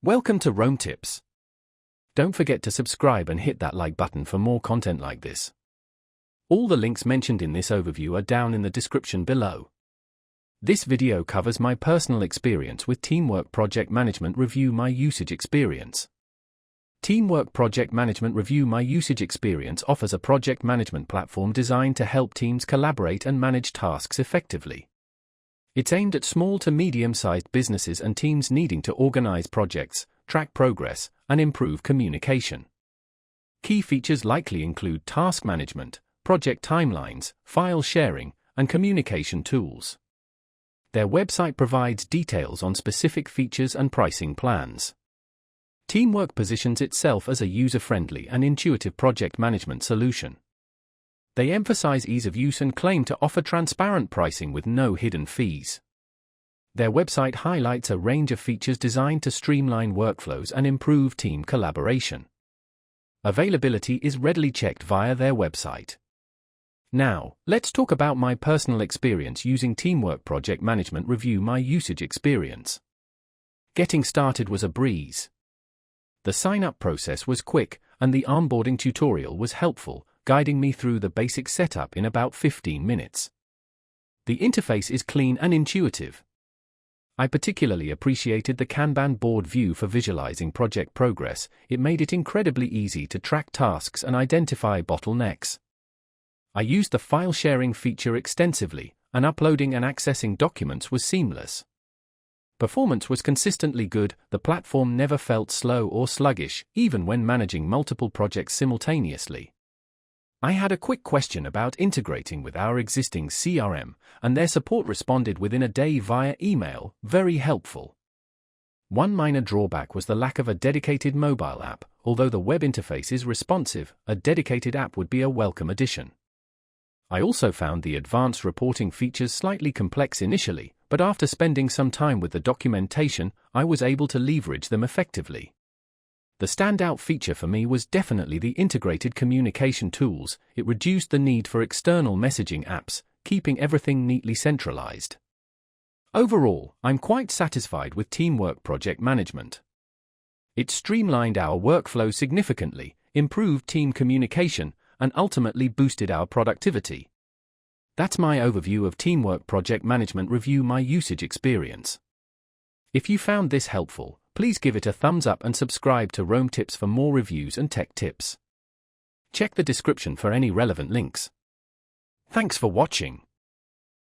Welcome to Rome Tips. Don't forget to subscribe and hit that like button for more content like this. All the links mentioned in this overview are down in the description below. This video covers my personal experience with Teamwork Project Management Review My Usage Experience. Teamwork Project Management Review My Usage Experience offers a project management platform designed to help teams collaborate and manage tasks effectively. It's aimed at small to medium-sized businesses and teams needing to organize projects, track progress, and improve communication. Key features likely include task management, project timelines, file sharing, and communication tools. Their website provides details on specific features and pricing plans. Teamwork positions itself as a user-friendly and intuitive project management solution. They emphasize ease of use and claim to offer transparent pricing with no hidden fees. Their website highlights a range of features designed to streamline workflows and improve team collaboration. Availability is readily checked via their website. Now, let's talk about my personal experience using Teamwork Project Management Review My Usage Experience. Getting started was a breeze. The sign-up process was quick, and the onboarding tutorial was helpful, guiding me through the basic setup in about 15 minutes. The interface is clean and intuitive. I particularly appreciated the Kanban board view for visualizing project progress. It made it incredibly easy to track tasks and identify bottlenecks. I used the file sharing feature extensively, and uploading and accessing documents was seamless. Performance was consistently good. The platform never felt slow or sluggish, even when managing multiple projects simultaneously. I had a quick question about integrating with our existing CRM, and their support responded within a day via email, very helpful. One minor drawback was the lack of a dedicated mobile app. Although the web interface is responsive, a dedicated app would be a welcome addition. I also found the advanced reporting features slightly complex initially, but after spending some time with the documentation, I was able to leverage them effectively. The standout feature for me was definitely the integrated communication tools. It reduced the need for external messaging apps, keeping everything neatly centralized. Overall, I'm quite satisfied with Teamwork Project Management. It streamlined our workflow significantly, improved team communication, and ultimately boosted our productivity. That's my overview of Teamwork Project Management Review My Usage Experience. If you found this helpful, please give it a thumbs up and subscribe to Rome Tips for more reviews and tech tips. Check the description for any relevant links. Thanks for watching.